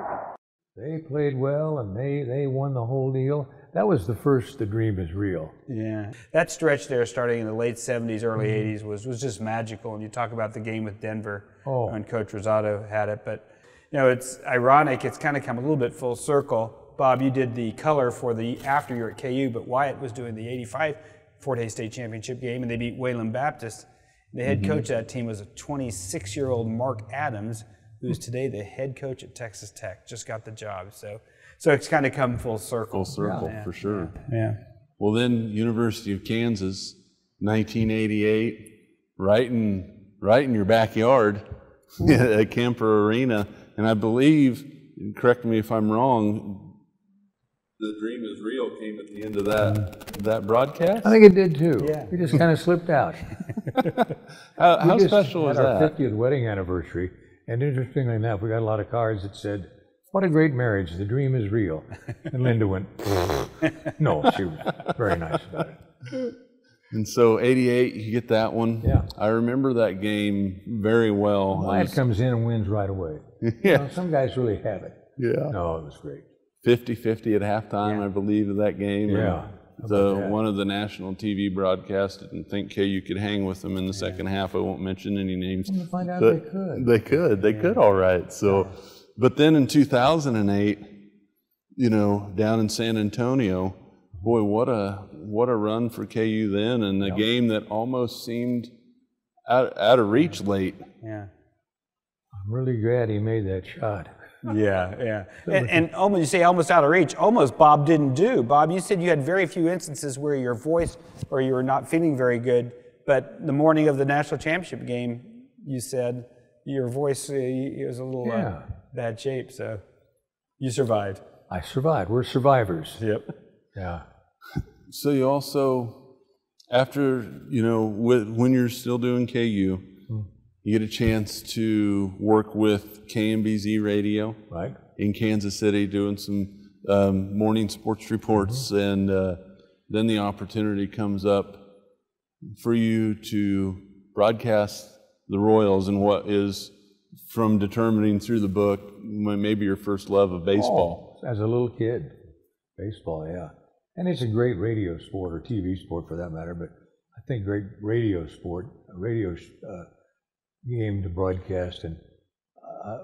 They played well, and they won the whole deal. That was the first The Dream Is Real. Yeah, that stretch there, starting in the late '70s, early '80s, was just magical. And you talk about the game with Denver when Coach Rosado had it, but you know, it's ironic. It's kind of come a little bit full circle. Bob, you did the color for the after you're at KU, but Wyatt was doing the '85 Fort Hays State Championship game, and they beat Wayland Baptist. The head coach of that team was a 26-year-old Mark Adams, who's today the head coach at Texas Tech. Just got the job, so it's kind of come full circle. Full circle, for sure. Yeah. Well, then University of Kansas, 1988, right in your backyard at Kemper Arena, and I believe, correct me if I'm wrong, The Dream Is Real came at the end of that broadcast? I think it did too. Yeah. We just kind of slipped out. How special was that? Our that? 50th wedding anniversary, and interestingly enough, we got a lot of cards that said, "What a great marriage, the dream is real." And Linda went, no, she was very nice about it. And so 88, you get that one. Yeah. I remember that game very well. Wyatt comes in and wins right away. Yeah. You know, some guys really have it. Yeah. No, it was great. 50-50 at halftime, I believe, of that game. Yeah. One of the national TV broadcasts didn't think KU could hang with them in the second half. I won't mention any names. I'm gonna find out but they could. They could all right. So, but then in 2008, you know, down in San Antonio, boy, what a run for KU then, and a game that almost seemed out of reach late. Yeah. I'm really glad he made that shot. Yeah. And almost, you say almost out of reach, almost Bob didn't do. Bob, you said you had very few instances where your voice or you were not feeling very good, but the morning of the national championship game, you said your voice it was a little bad shape, so you survived. I survived. We're survivors. Yep. Yeah. So you also, after, you know, when you're still doing KU, you get a chance to work with KMBZ Radio in Kansas City, doing some morning sports reports, and then the opportunity comes up for you to broadcast the Royals and what is, from determining through the book, maybe your first love of baseball. Oh, as a little kid, baseball, yeah. And it's a great radio sport, or TV sport for that matter, but I think great radio sport, a radio game to broadcast, and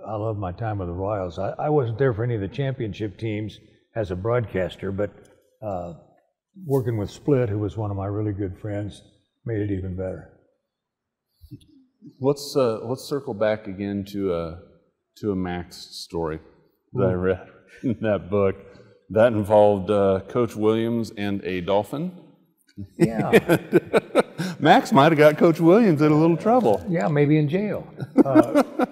I love my time with the Royals. I wasn't there for any of the championship teams as a broadcaster, but working with Split, who was one of my really good friends, made it even better. Let's circle back again to a Max story that I read in that book. That involved Coach Williams and a dolphin. Yeah. Max might have got Coach Williams in a little trouble. Yeah, maybe in jail.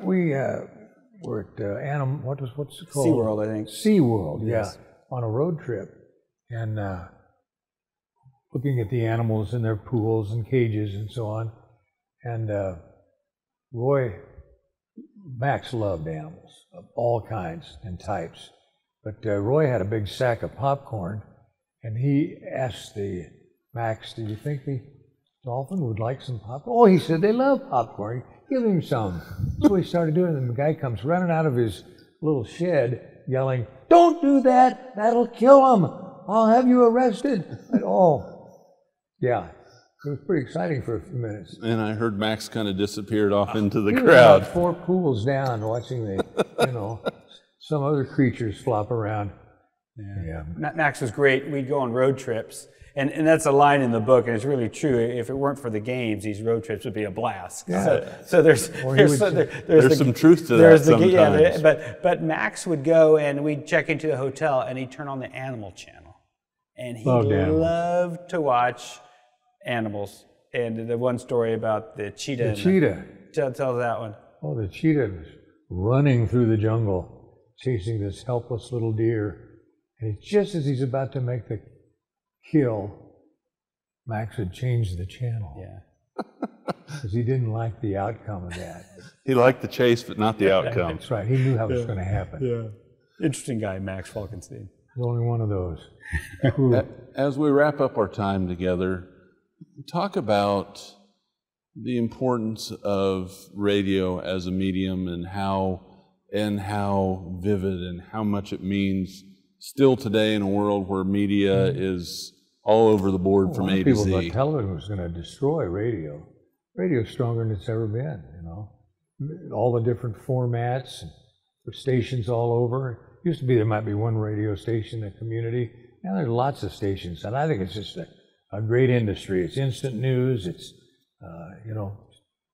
We were at what's it called? SeaWorld, I think. SeaWorld, Yes. on a road trip, and looking at the animals in their pools and cages and so on. And Max loved animals of all kinds and types. But Roy had a big sack of popcorn, and he asked Max, "Do you think the dolphin would like some popcorn?" "Oh," he said, "they love popcorn. Give him some." So he started doing it, and the guy comes running out of his little shed yelling, "Don't do that! That'll kill him! I'll have you arrested!" And yeah. It was pretty exciting for a few minutes. And I heard Max kind of disappeared off into the He was crowd. about 4 pools down, watching some other creatures flop around. Yeah. Max was great. We'd go on road trips, and that's a line in the book, and it's really true. If it weren't for the games, these road trips would be a blast. Yeah. So there's some truth to that sometimes. But Max would go, and we'd check into the hotel, and he'd turn on the Animal Channel, and he loved to watch animals. And the one story about the cheetah. Tell that one. Oh, the cheetah was running through the jungle, chasing this helpless little deer. And just as he's about to make the kill, Max had changed the channel. Yeah. because he didn't like the outcome of that. He liked the chase, but not the outcome. That's right. He knew how it was going to happen. Yeah. Interesting guy, Max Falkenstein. He's only one of those. As we wrap up our time together, talk about the importance of radio as a medium and how vivid and how much it means still today in a world where media is all over the board from A to People Z. thought television was going to destroy radio. Radio's stronger than it's ever been, you know. All the different formats, and there's stations all over. It used to be there might be one radio station in the community. Now there's lots of stations, and I think it's just a great industry. It's instant news. It's, you know,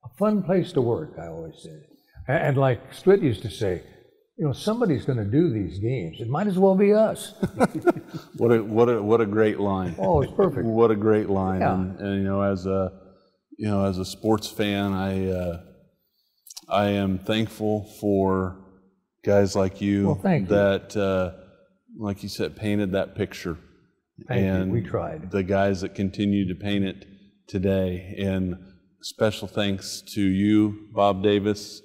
a fun place to work, I always say. And like Split used to say, you know, somebody's going to do these games. It might as well be us. What a great line. Oh, it's perfect. What a great line. Yeah. And you know, as a sports fan, I am thankful for guys like you, Well, thank you. that, like you said, painted that picture. Thank and you. We tried. The guys that continue to paint it today. And special thanks to you, Bob Davis,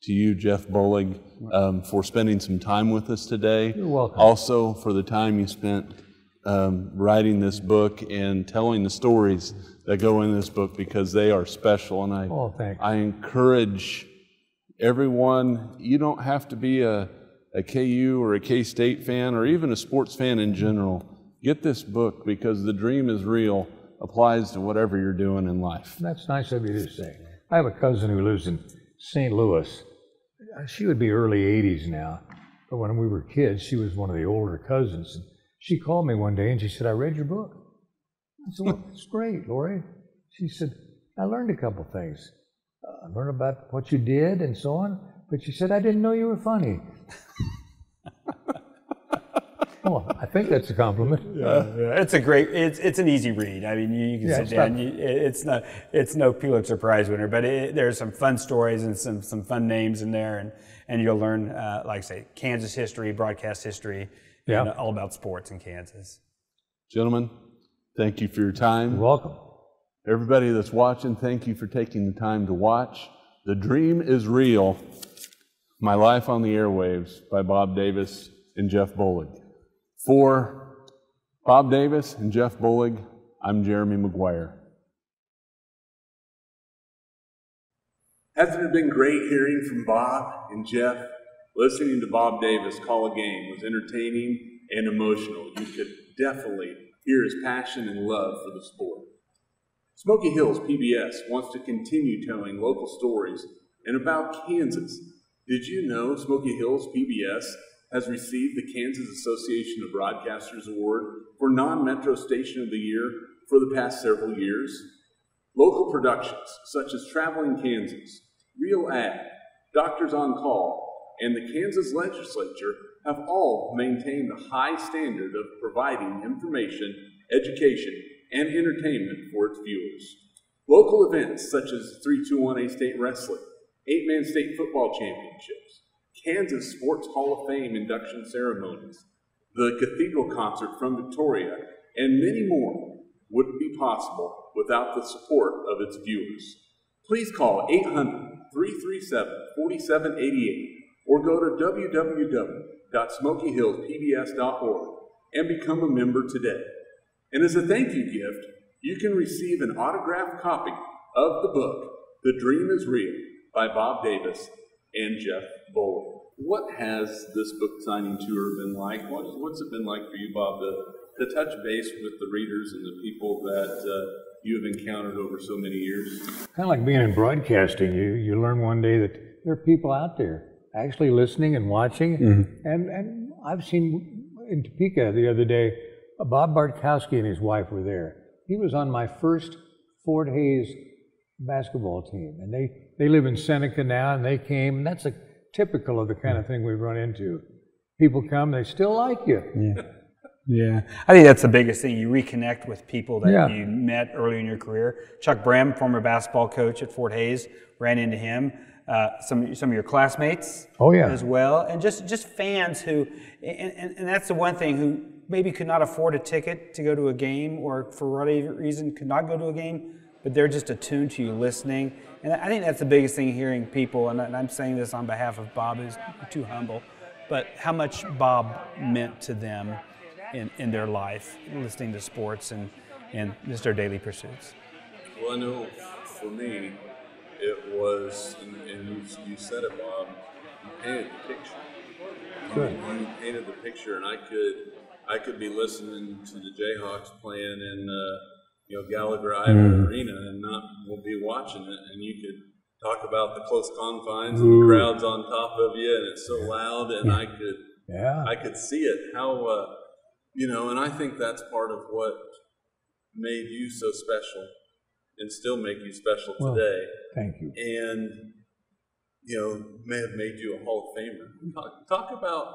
to you, Jeff Bollig, for spending some time with us today. You're welcome. Also for the time you spent writing this book and telling the stories that go in this book, because they are special. And thanks. I encourage everyone, you don't have to be a KU or a K-State fan or even a sports fan in general. Get this book, because The Dream is Real applies to whatever you're doing in life. That's nice of you to say. I have a cousin who lives in St. Louis. She would be early 80s now, but when we were kids, she was one of the older cousins. And she called me one day and she said, "I read your book." I said, "Well, it's great, Lori." She said, "I learned a couple things. I learned about what you did and so on, but she said, I didn't know you were funny." Well, I think that's a compliment. It's a great. It's an easy read. I mean, you can sit down. It's no Pulitzer Prize winner, but there's some fun stories and some fun names in there, and you'll learn, like I say, Kansas history, broadcast history, and all about sports in Kansas. Gentlemen, thank you for your time. You're welcome. Everybody that's watching, thank you for taking the time to watch. The Dream is Real, My Life on the Airwaves by Bob Davis and Jeff Bollig. For Bob Davis and Jeff Bollig, I'm Jeremy McGuire. Hasn't it been great hearing from Bob and Jeff? Listening to Bob Davis call a game was entertaining and emotional. You could definitely hear his passion and love for the sport. Smoky Hills PBS wants to continue telling local stories and about Kansas. Did you know Smoky Hills PBS has received the Kansas Association of Broadcasters Award for Non-Metro Station of the Year for the past several years? Local productions such as Traveling Kansas, Real Ag, Doctors on Call, and the Kansas Legislature have all maintained the high standard of providing information, education, and entertainment for its viewers. Local events such as 3-2-1A State Wrestling, 8-Man State Football Championships, Kansas Sports Hall of Fame induction ceremonies, the Cathedral Concert from Victoria, and many more wouldn't be possible without the support of its viewers. Please call 800-337-4788 or go to www.smokyhillspbs.org and become a member today. And as a thank you gift, you can receive an autographed copy of the book, The Dream is Real, by Bob Davis and Jeff Bollig. What has this book signing tour been like? What's it been like for you, Bob, to touch base with the readers and the people that you have encountered over so many years? Kind of like being in broadcasting, you learn one day that there are people out there actually listening and watching. Mm-hmm. And I've seen in Topeka the other day, Bob Bartkowski and his wife were there. He was on my first Fort Hays basketball team, and they live in Seneca now, and they came, and that's typical of the kind of thing we run into. People come, they still like you. Yeah, I think that's the biggest thing. You reconnect with people that you met early in your career. Chuck Bram, former basketball coach at Fort Hays, ran into him. Some of your classmates as well, and just fans who, and that's the one thing, who maybe could not afford a ticket to go to a game, or for whatever reason could not go to a game, but they're just attuned to you listening. And I think that's the biggest thing, hearing people, and I'm saying this on behalf of Bob, who's too humble, but how much Bob meant to them in their life, listening to sports and just their daily pursuits. Well, I know for me, it was, and you said it, Bob, you painted the picture. Good. You painted the picture, and I could be listening to the Jayhawks playing in Gallagher Arena and not be watching it, and you could talk about the close confines and the crowds on top of you, and it's so loud, and I could see it. How and I think that's part of what made you so special, and still make you special today. Thank you. And may have made you a Hall of Famer. Talk about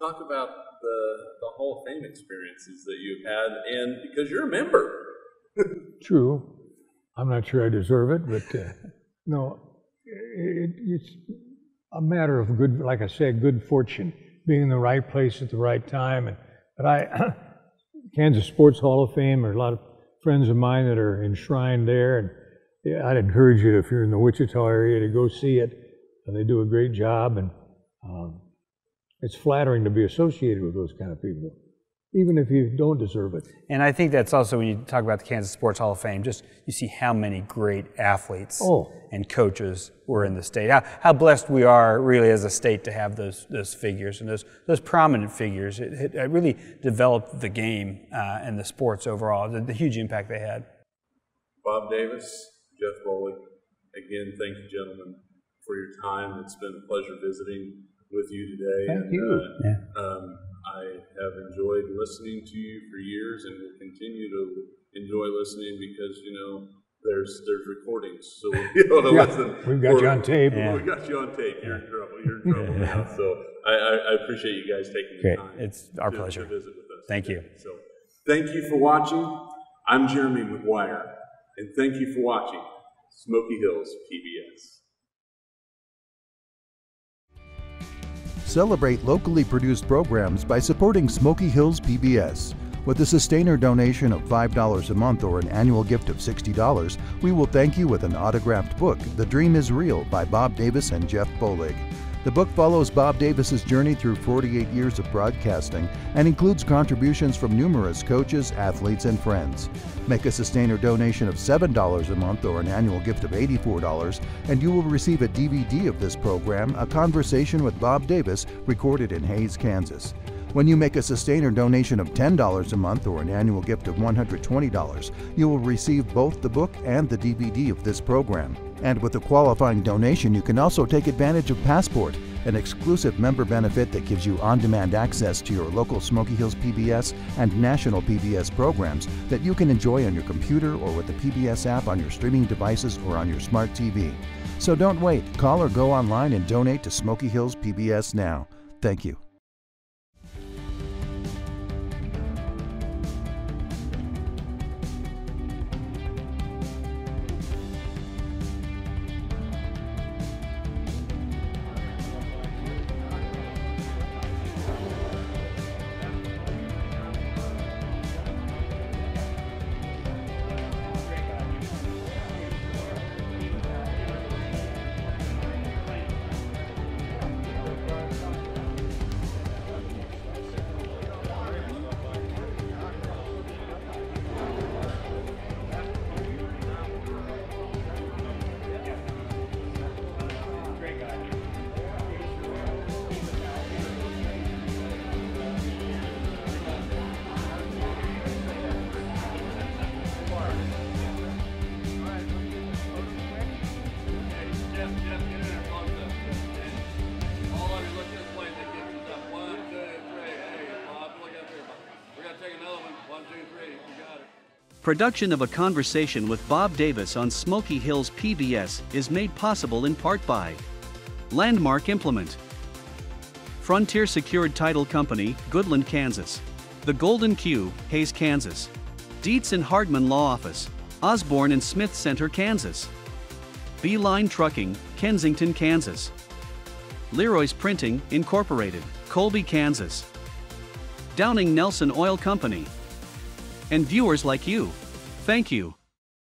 the Hall of Fame experiences that you've had, and because you're a member. True. I'm not sure I deserve it, but no, it's a matter of good, like I said, good fortune, being in the right place at the right time. But Kansas Sports Hall of Fame, there are a lot of friends of mine that are enshrined there, and I'd encourage you, if you're in the Wichita area, to go see it. They do a great job, and it's flattering to be associated with those kind of people, even if you don't deserve it. And I think that's also, when you talk about the Kansas Sports Hall of Fame, just you see how many great athletes and coaches were in the state. How blessed we are really as a state to have those figures and those prominent figures. It really developed the game and the sports overall, the huge impact they had. Bob Davis, Jeff Bollig, again, thank you, gentlemen, for your time. It's been a pleasure visiting with you today. Thank you. I have enjoyed listening to you for years, and will continue to enjoy listening because there's recordings, so we'll be able to listen. We've got you on tape. Yeah. We got you on tape. You're in trouble. You're in trouble now. So I appreciate you guys taking the time. It's our pleasure to visit with us. Thank you. So thank you for watching. I'm Jeremy McGuire, and thank you for watching Smoky Hills PBS. Celebrate locally produced programs by supporting Smoky Hills PBS. With a sustainer donation of $5 a month or an annual gift of $60, we will thank you with an autographed book, The Dream is Real, by Bob Davis and Jeff Bollig. The book follows Bob Davis's journey through 48 years of broadcasting and includes contributions from numerous coaches, athletes, and friends. Make a sustainer donation of $7 a month or an annual gift of $84, and you will receive a DVD of this program, A Conversation with Bob Davis, recorded in Hays, Kansas. When you make a sustainer donation of $10 a month or an annual gift of $120, you will receive both the book and the DVD of this program. And with a qualifying donation, you can also take advantage of Passport, an exclusive member benefit that gives you on-demand access to your local Smoky Hills PBS and national PBS programs that you can enjoy on your computer or with the PBS app on your streaming devices or on your smart TV. So don't wait. Call or go online and donate to Smoky Hills PBS now. Thank you. Production of A Conversation with Bob Davis on Smoky Hills PBS is made possible in part by Landmark Implement, Frontier Secured Title Company, Goodland, Kansas, The Golden Q, Hays, Kansas, Dietz and Hardman Law Office, Osborne and Smith Center, Kansas, Beeline Trucking, Kensington, Kansas, Leroy's Printing, Incorporated, Colby, Kansas, Downing Nelson Oil Company, and viewers like you. Thank you.